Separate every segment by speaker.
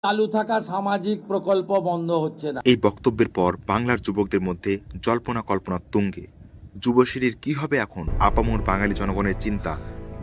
Speaker 1: চালু থাকা সামাজিক প্রকল্প বন্ধ হচ্ছে না।
Speaker 2: এই বক্তব্যের পর বাংলার যুবকদের মধ্যে জল্পনা কল্পনা তুঙ্গে। যুবশ্রীর কি হবে এখন? আপামর বাঙালি জনগণের চিন্তা,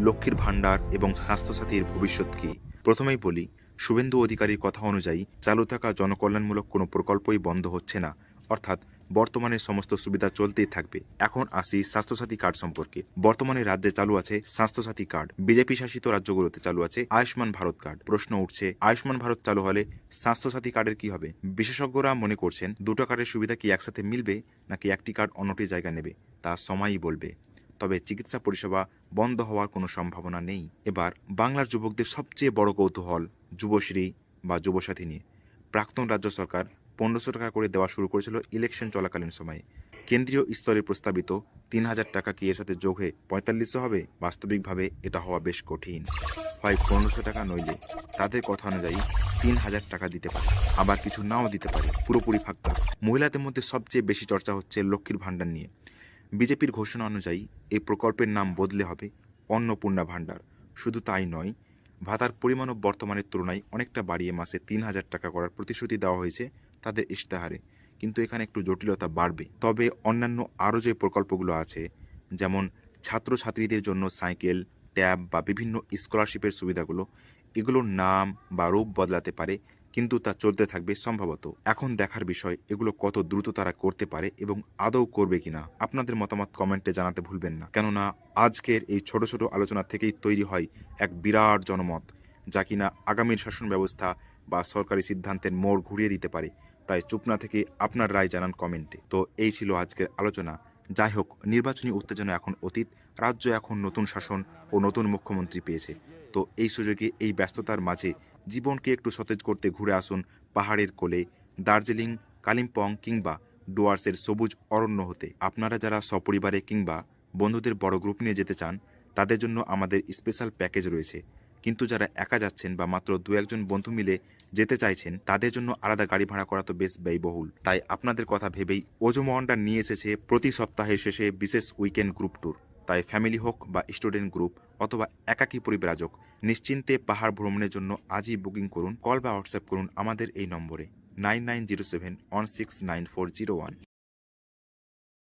Speaker 2: লক্ষ্মীর ভাণ্ডার এবং স্বাস্থ্যসাথীর ভবিষ্যৎ কি? প্রথমেই বলি, শুভেন্দু অধিকারীর কথা অনুযায়ী চালু থাকা জনকল্যাণমূলক কোনো প্রকল্পই বন্ধ হচ্ছে না, অর্থাৎ বর্তমানে সমস্ত সুবিধা চলতেই থাকবে। এখন আসি স্বাস্থ্যসাথী কার্ড সম্পর্কে। বর্তমানে রাজ্যে চালু আছে স্বাস্থ্যসাথী কার্ড, বিজেপি শাসিত রাজ্যগুলোতে চালু আছে আয়ুষ্মান ভারত কার্ড। প্রশ্ন উঠছে, আয়ুষ্মান ভারত চালু হলে স্বাস্থ্যসাথী কার্ডের কি হবে? বিশেষজ্ঞরা মনে করছেন দুটো কার্ডের সুবিধা কি একসাথে মিলবে, নাকি একটি কার্ড অন্যটির জায়গা নেবে, তা সময়ই বলবে। তবে চিকিৎসা পরিষেবা বন্ধ হওয়ার কোনো সম্ভাবনা নেই। এবার বাংলার যুবকদের সবচেয়ে বড় কৌতূহল যুবশ্রী বা যুবসাথী নিয়ে। প্রাক্তন রাজ্য সরকার 1500 টাকা করে দেওয়া শুরু করেছিল ইলেকশন চলাকালীন সময়ে। কেন্দ্রীয় স্তরে প্রস্তাবিত 3000 টাকা কি এর সাথে যোগ হয়ে 4500 হবে? বাস্তবিকভাবে এটা হওয়া বেশ কঠিন। হয় 1500 টাকা, নইলে তাদের কথা অনুযায়ী 3000 টাকা দিতে পারে, আবার কিছু নাও দিতে পারে, পুরোপুরি ফাঁকা। মহিলাদের মধ্যে সবচেয়ে বেশি চর্চা হচ্ছে লক্ষ্মীর ভাণ্ডার নিয়ে। বিজেপির ঘোষণা অনুযায়ী এই প্রকল্পের নাম বদলে হবে অন্নপূর্ণা ভাণ্ডার। শুধু তাই নয়, ভাতার পরিমাণও বর্তমানের তুলনায় অনেকটা বাড়িয়ে মাসে 3000 টাকা করার প্রতিশ্রুতি দেওয়া হয়েছে তাদের ইশতেহারে। কিন্তু এখানে একটু জটিলতা বাড়বে। তবে অন্যান্য আরও যে প্রকল্পগুলো আছে, যেমন ছাত্রছাত্রীদের জন্য সাইকেল, ট্যাব বা বিভিন্ন স্কলারশিপের সুবিধাগুলো, এগুলোর নাম বা রূপ বদলাতে পারে, কিন্তু তা চলতে থাকবে সম্ভবত। এখন দেখার বিষয় এগুলো কত দ্রুত তারা করতে পারে এবং আদৌ করবে কিনা। আপনাদের মতামত কমেন্টে জানাতে ভুলবেন না, কেননা আজকের এই ছোট ছোট আলোচনা থেকেই তৈরি হয় এক বিরাট জনমত, যা কিনা আগামীর শাসন ব্যবস্থা বা সরকারি সিদ্ধান্তের মোড় ঘুরিয়ে দিতে পারে। তাই চুপ না থেকে আপনার রায় জানান কমেন্টে। তো এই ছিল আজকের আলোচনা। যাই হোক, নির্বাচনী উত্তেজনা এখন অতীত। রাজ্য এখন নতুন শাসন ও নতুন মুখ্যমন্ত্রী পেয়েছে। তো এই সুযোগে, এই ব্যস্ততার মাঝে জীবনকে একটু সতেজ করতে ঘুরে আসুন পাহাড়ের কোলে, দার্জিলিং, কালিম্পং কিংবা ডুয়ার্সের সবুজ অরণ্য হতে। আপনারা যারা সপরিবারে কিংবা বন্ধুদের বড় গ্রুপ নিয়ে যেতে চান, তাদের জন্য আমাদের স্পেশাল প্যাকেজ রয়েছে। কিন্তু যারা একা যাচ্ছেন বা মাত্র দু একজন বন্ধু মিলে যেতে চাইছেন, তাদের জন্য আলাদা গাড়ি ভাড়া করা তো বেশ ব্যয়বহুল। তাই আপনাদের কথা ভেবেই ওজোমন্ডা নিয়ে এসেছে প্রতি সপ্তাহের শেষে বিশেষ উইকেন্ড গ্রুপ ট্যুর। তাই ফ্যামিলি হোক বা স্টুডেন্ট গ্রুপ অথবা একাকী পরিব্রাজক, নিশ্চিন্তে পাহাড় ভ্রমণের জন্য আজই বুকিং করুন। কল বা হোয়াটসঅ্যাপ করুন আমাদের এই নম্বরে 9907169401।